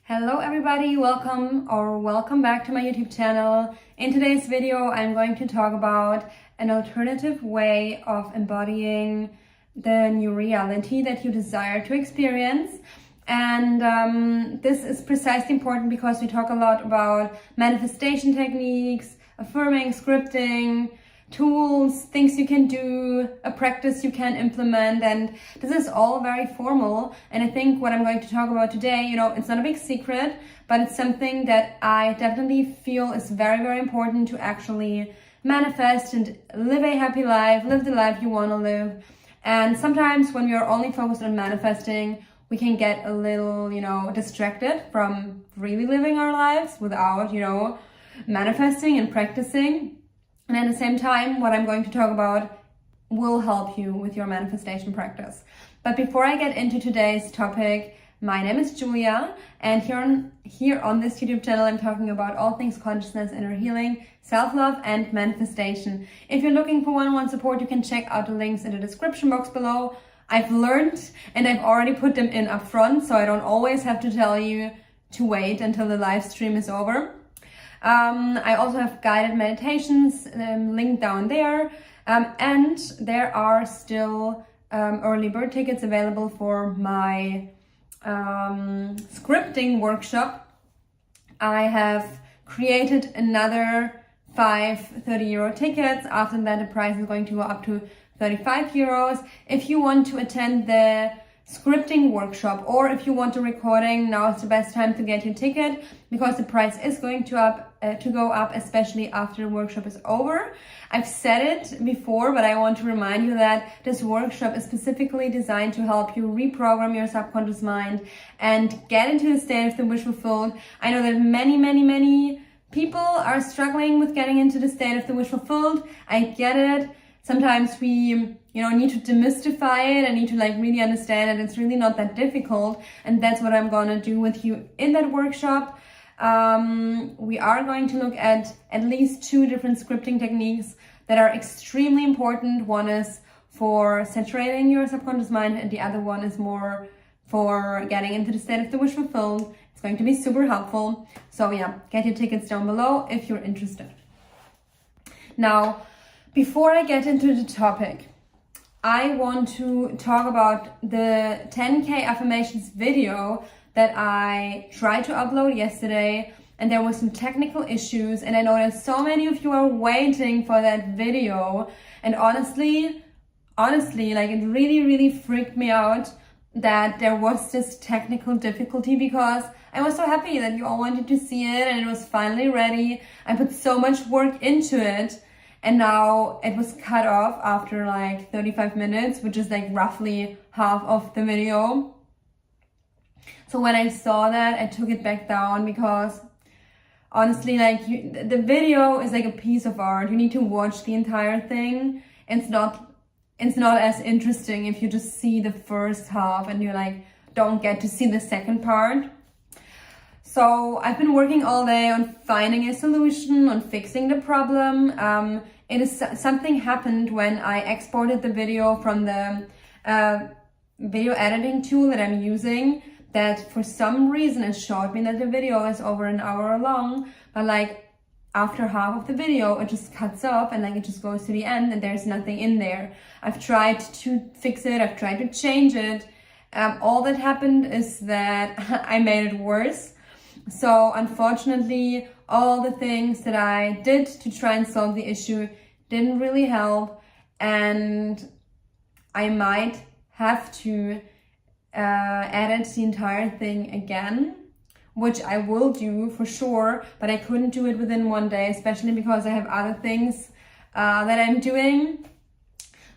Hello everybody, welcome back to my YouTube channel. In today's video, I'm going to talk about an alternative way of embodying the new reality that you desire to experience. And this is precisely important because we talk a lot about manifestation techniques, affirming, scripting, tools, things you can do, a practice you can implement, and this is all very formal. And I think what I'm going to talk about today, it's not a big secret, but it's something that I definitely feel is very, very important to actually manifest and live a happy life, live the life you want to live. And sometimes when we are only focused on manifesting, we can get a little, distracted from really living our lives without, manifesting and practicing. And at the same time, what I'm going to talk about will help you with your manifestation practice. But before I get into today's topic, my name is Julia, and here on this YouTube channel, I'm talking about all things consciousness, inner healing, self-love, and manifestation. If you're looking for one-on-one support, you can check out the links in the description box below. I've learned and I've already put them in up front, so I don't always have to tell you to wait until the live stream is over. I also have guided meditations linked down there, and there are still early bird tickets available for my scripting workshop. I have created another 5 30-euro tickets. After that, the price is going to go up to 35 euros. If you want to attend the scripting workshop, or if you want a recording, now is the best time to get your ticket because the price is going to go up, especially after the workshop is over. I've said it before, but I want to remind you that this workshop is specifically designed to help you reprogram your subconscious mind and get into the state of the wish fulfilled. I know that many people are struggling with getting into the state of the wish fulfilled. I get it. Sometimes we need to demystify it and need to really understand it. It's really not that difficult. And that's what I'm going to do with you in that workshop. We are going to look at least 2 different scripting techniques that are extremely important. One is for saturating your subconscious mind, and the other one is more for getting into the state of the wish fulfilled. It's going to be super helpful. So yeah, get your tickets down below if you're interested. Now, before I get into the topic, I want to talk about the 10K affirmations video that I tried to upload yesterday, and there were some technical issues, and I know that so many of you are waiting for that video. And honestly, it really freaked me out that there was this technical difficulty, because I was so happy that you all wanted to see it and it was finally ready. I put so much work into it. And now it was cut off after 35 minutes, which is roughly half of the video. So when I saw that, I took it back down because honestly, the video is like a piece of art. You need to watch the entire thing. It's not as interesting if you just see the first half and you don't get to see the second part. So I've been working all day on finding a solution, on fixing the problem. Something happened when I exported the video from the video editing tool that I'm using, that for some reason it showed me that the video is over an hour long, but after half of the video it just cuts off and it just goes to the end and there's nothing in there. I've tried to fix it, I've tried to change it. All that happened is that I made it worse. So unfortunately, all the things that I did to try and solve the issue didn't really help, and I might have to edit the entire thing again, which I will do for sure, but I couldn't do it within one day, especially because I have other things that I'm doing.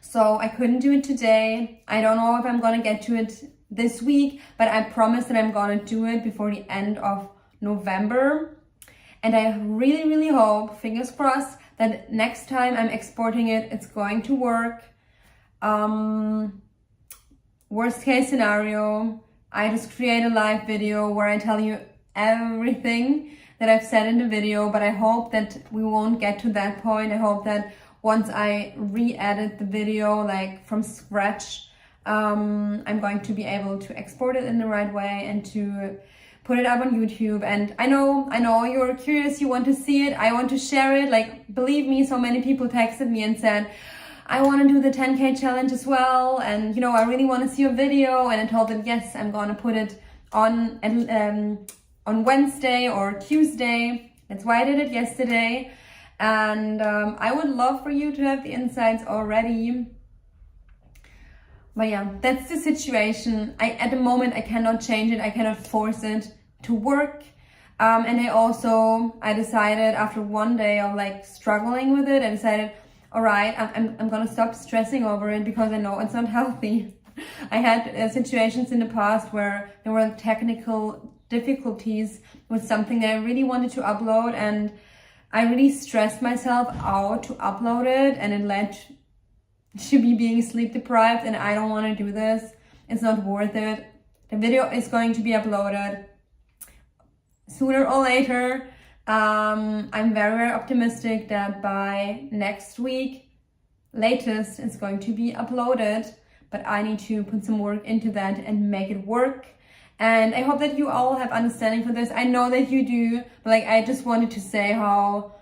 So I couldn't do it today. I don't know if I'm gonna get to it this week, but I promise that I'm gonna do it before the end of November. And I really hope, fingers crossed, that next time I'm exporting it, it's going to work. Worst case scenario, I just create a live video where I tell you everything that I've said in the video, but I hope that we won't get to that point. I hope that once I re-edit the video from scratch, I'm going to be able to export it in the right way and to put it up on YouTube. And I know you're curious, you want to see it, I want to share it. Like, believe me, so many people texted me and said, I want to do the 10K challenge as well, and you know, I really want to see your video. And I told them, yes, I'm gonna put it on Wednesday or Tuesday. That's why I did it yesterday. And I would love for you to have the insights already. But yeah, that's the situation. At the moment, I cannot change it. I cannot force it to work. And I decided after one day of like struggling with it, I decided, all right, I'm gonna stop stressing over it, because I know it's not healthy. I had situations in the past where there were technical difficulties with something that I really wanted to upload, and I really stressed myself out to upload it, and it led to me being sleep deprived, and I don't want to do this. It's not worth it. The video is going to be uploaded sooner or later. I'm very, very optimistic that by next week, latest, it's going to be uploaded, but I need to put some work into that and make it work. And I hope that you all have understanding for this. I know that you do, but like, I just wanted to say how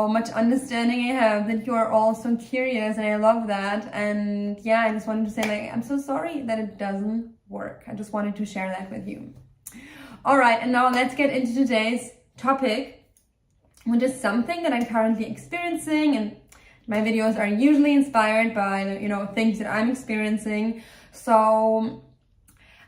much understanding I have, that you are all so curious, and I love that. And yeah, I just wanted to say, like, I'm so sorry that it doesn't work. I just wanted to share that with you. All right, and now let's get into today's topic, which is something that I'm currently experiencing, and my videos are usually inspired by, you know, things that I'm experiencing. So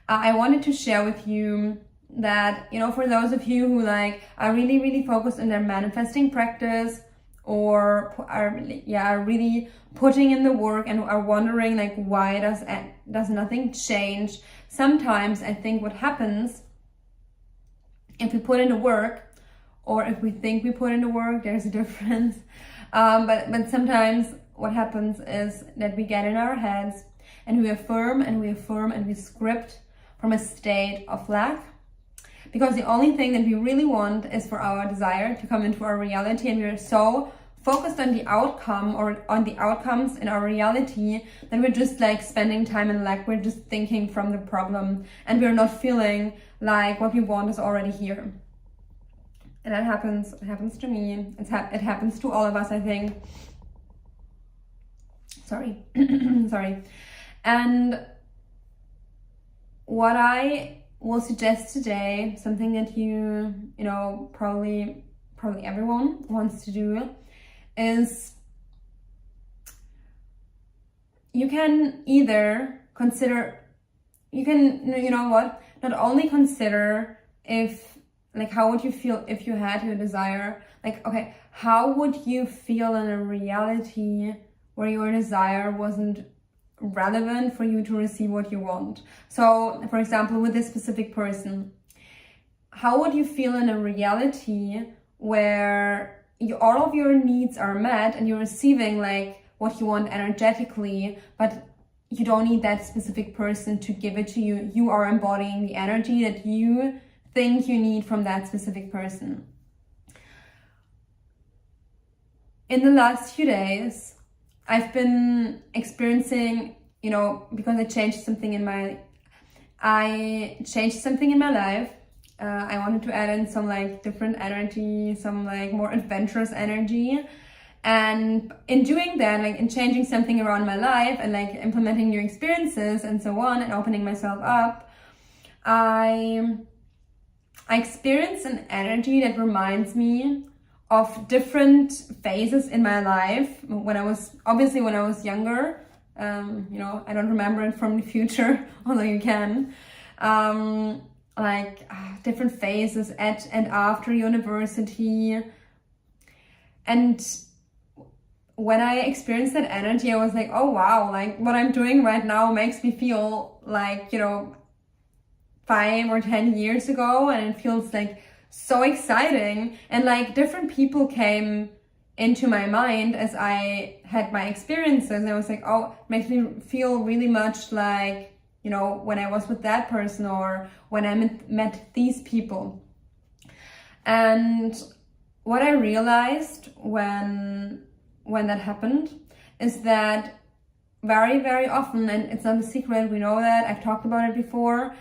I wanted to share with you that, you know, for those of you who like are really, really focused on their manifesting practice, or are really putting in the work and are wondering like, why does nothing change? Sometimes I think what happens, if we put in the work, or if we think we put in the work, there's a difference. But sometimes what happens is that we get in our heads and we affirm and we affirm and we script from a state of lack. Because the only thing that we really want is for our desire to come into our reality, and we're so focused on the outcome or on the outcomes in our reality that we're just like spending time in lack. We're just thinking from the problem, and we're not feeling like what we want is already here. And that happens. It happens to me. It happens to all of us, I think. Sorry. Sorry. And what I will suggest today, something that you know, probably everyone wants to do, is you can either consider, you know what, not only consider if, like, how would you feel if you had your desire, like, okay, how would you feel in a reality where your desire wasn't relevant for you to receive what you want? So, for example, with this specific person, how would you feel in a reality where all of your needs are met and you're receiving like what you want energetically, but you don't need that specific person to give it to you? You are embodying the energy that you think you need from that specific person. In the last few days, I've been experiencing, you know, because I changed something in my life. I wanted to add in some like different energy, some like more adventurous energy. And in doing that, like in changing something around my life and like implementing new experiences and so on and opening myself up, I experienced an energy that reminds me of different phases in my life when I was younger. You know, I don't remember it from the future, although you can. Different phases at and after university. And when I experienced that energy, I was like, oh wow, like what I'm doing right now makes me feel like, you know, 5 or 10 years ago, and it feels like so exciting. And like different people came into my mind as I had my experiences, and I was like, oh, it makes me feel really much like, you know, when I was with that person or when I met these people. And what I realized when that happened is that very, very often, and it's not a secret, we know that, I've talked about it before,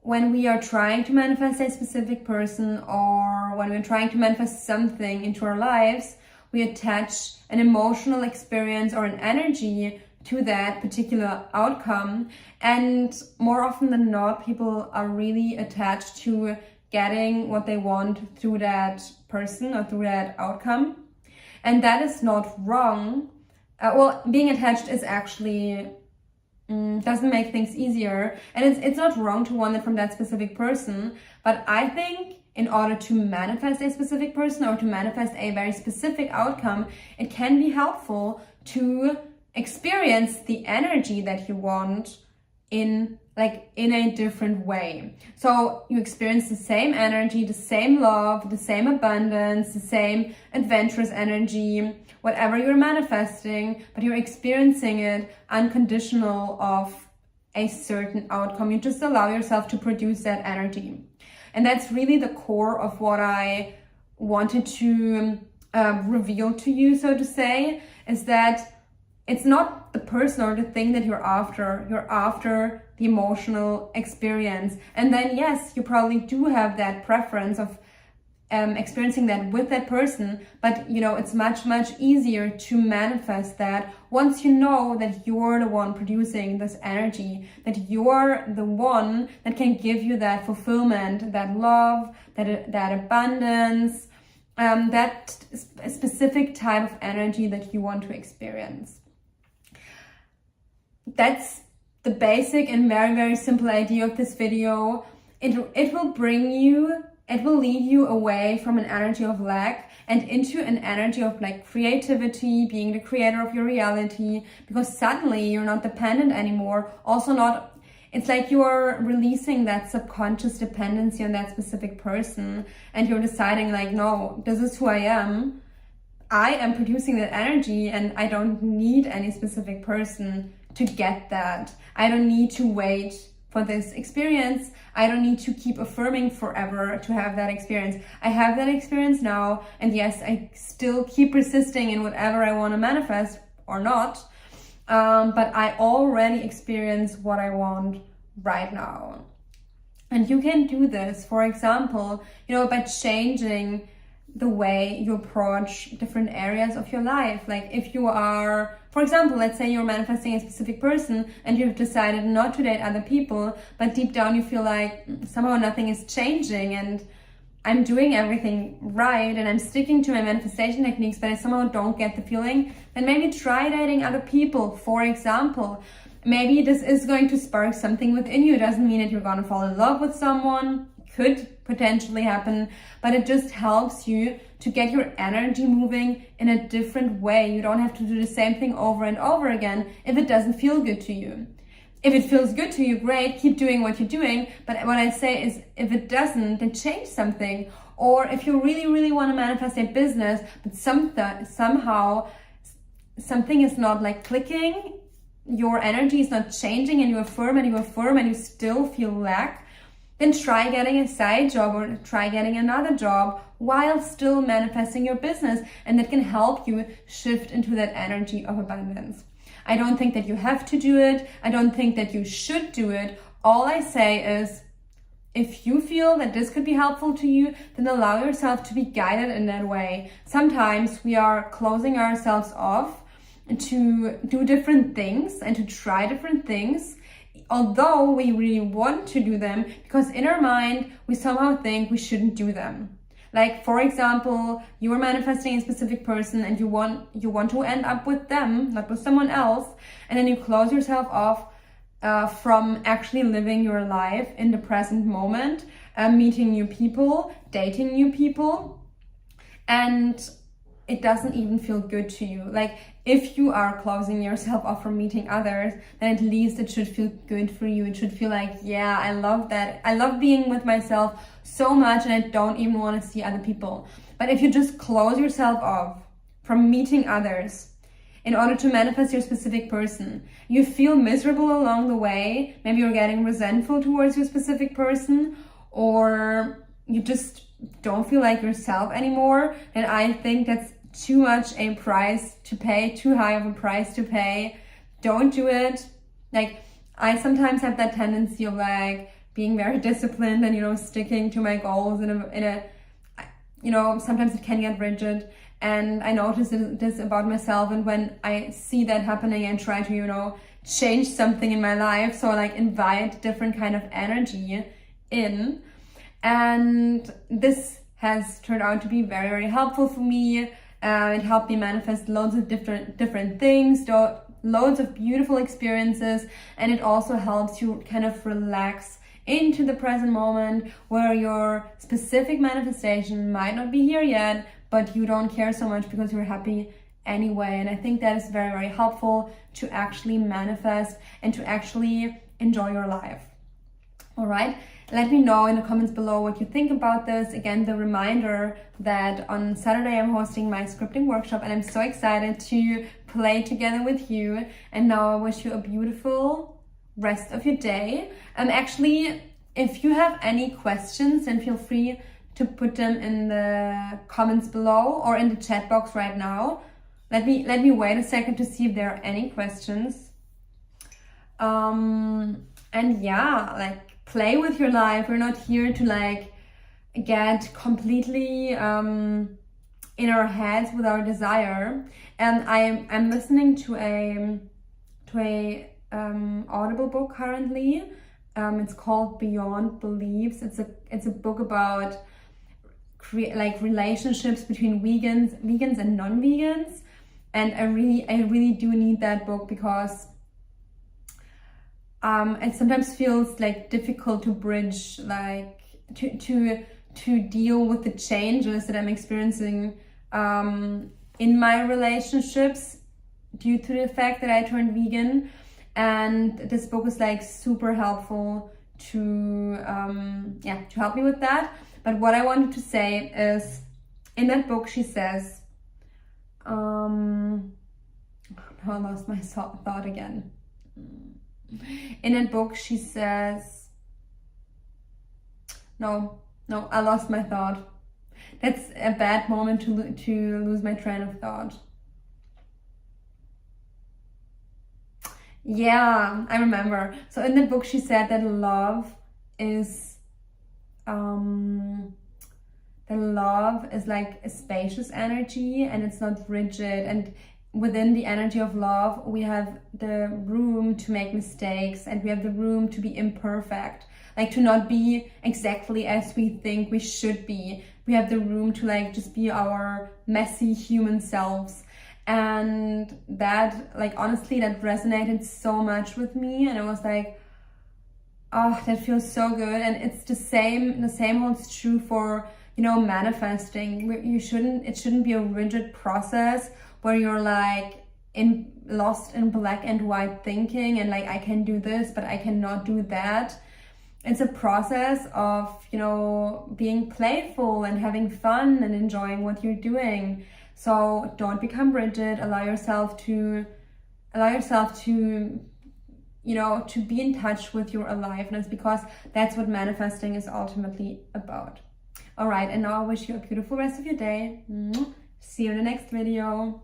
when we are trying to manifest a specific person, or when we're trying to manifest something into our lives, we attach an emotional experience or an energy to that particular outcome. And more often than not, people are really attached to getting what they want through that person or through that outcome. And that is not wrong. Well, being attached is actually doesn't make things easier, and it's not wrong to want it from that specific person. But I think in order to manifest a specific person or to manifest a very specific outcome, it can be helpful to experience the energy that you want in a different way. So you experience the same energy, the same love, the same abundance, the same adventurous energy, whatever you're manifesting, but you're experiencing it unconditional of a certain outcome. You just allow yourself to produce that energy. And that's really the core of what I wanted to reveal to you, so to say, is that it's not the person or the thing that you're after the emotional experience. And then yes, you probably do have that preference of experiencing that with that person, but it's much easier to manifest that once you know that you're the one producing this energy, that you're the one that can give you that fulfillment, that love, that abundance, that specific type of energy that you want to experience. That's the basic and very simple idea of this video. It will lead you away from an energy of lack and into an energy of creativity, being the creator of your reality, because suddenly you're not dependent anymore. It's like you're releasing that subconscious dependency on that specific person, and you're deciding no, this is who I am. I am producing that energy, and I don't need any specific person to get that. I don't need to wait for this experience. I don't need to keep affirming forever to have that experience. I have that experience now, and yes, I still keep persisting in whatever I want to manifest or not, but I already experience what I want right now. And you can do this, for example, by changing the way you approach different areas of your life. Like if you are, for example, let's say you're manifesting a specific person and you've decided not to date other people, but deep down you feel like somehow nothing is changing and I'm doing everything right and I'm sticking to my manifestation techniques, but I somehow don't get the feeling, then maybe try dating other people, for example. Maybe this is going to spark something within you. It doesn't mean that you're going to fall in love with someone. Could potentially happen, but it just helps you to get your energy moving in a different way. You don't have to do the same thing over and over again if it doesn't feel good to you. If it feels good to you, great, keep doing what you're doing. But what I say is, if it doesn't, then change something. Or if you really want to manifest a business, but somehow something is not clicking, your energy is not changing, and you affirm and you still feel lack, then try getting a side job or try getting another job while still manifesting your business. And that can help you shift into that energy of abundance. I don't think that you have to do it. I don't think that you should do it. All I say is, if you feel that this could be helpful to you, then allow yourself to be guided in that way. Sometimes we are closing ourselves off to do different things and to try different things, although we really want to do them, because in our mind, we somehow think we shouldn't do them. Like, for example, you are manifesting a specific person and you want to end up with them, not with someone else. And then you close yourself off from actually living your life in the present moment, meeting new people, dating new people. And it doesn't even feel good to you. Like, if you are closing yourself off from meeting others, then at least it should feel good for you. It should feel like, yeah, I love that. I love being with myself so much and I don't even want to see other people. But if you just close yourself off from meeting others in order to manifest your specific person, you feel miserable along the way. Maybe you're getting resentful towards your specific person, or you just don't feel like yourself anymore, then I think that's too much a price to pay, too high of a price to pay. Don't do it. Like, I sometimes have that tendency of being very disciplined and, you know, sticking to my goals in a you know, sometimes it can get rigid. And I notice this about myself, and when I see that happening, I try to, you know, change something in my life. So like invite different kind of energy in. And this has turned out to be very, very helpful for me. It helped me manifest loads of different things, loads of beautiful experiences, and it also helps you kind of relax into the present moment, where your specific manifestation might not be here yet, but you don't care so much because you're happy anyway. And I think that is very, very helpful to actually manifest and to actually enjoy your life. All right, let me know in the comments below what you think about this. Again, the reminder that on Saturday I'm hosting my scripting workshop, and I'm so excited to play together with you. And now I wish you a beautiful rest of your day. And actually, if you have any questions, then feel free to put them in the comments below or in the chat box right now. Let me wait a second to see if there are any questions. And yeah, like, play with your life. We're not here to like get completely in our heads with our desire. And I'm listening to a Audible book currently. It's called Beyond Beliefs. It's a book about relationships between vegans and non-vegans, and I really do need that book, because it sometimes feels like difficult to bridge, like to deal with the changes that I'm experiencing in my relationships due to the fact that I turned vegan. And this book is like super helpful to help me with that. But what I wanted to say is, in that book she says, I lost my thought again. In that book she says, no, I lost my thought. That's a bad moment to lose my train of thought. Yeah, I remember. So in the book she said that love is like a spacious energy, and it's not rigid, and within the energy of love we have the room to make mistakes, and we have the room to be imperfect, like to not be exactly as we think we should be. We have the room to like just be our messy human selves. And that, like, honestly, that resonated so much with me, and I was like, oh, that feels so good. And it's the same holds true for, you know, manifesting. It shouldn't be a rigid process where you're like lost in black and white thinking, and like, I can do this but I cannot do that. It's a process of, you know, being playful and having fun and enjoying what you're doing. So don't become rigid. Allow yourself to, you know, to be in touch with your aliveness, because that's what manifesting is ultimately about. All right, and now I wish you a beautiful rest of your day. See you in the next video.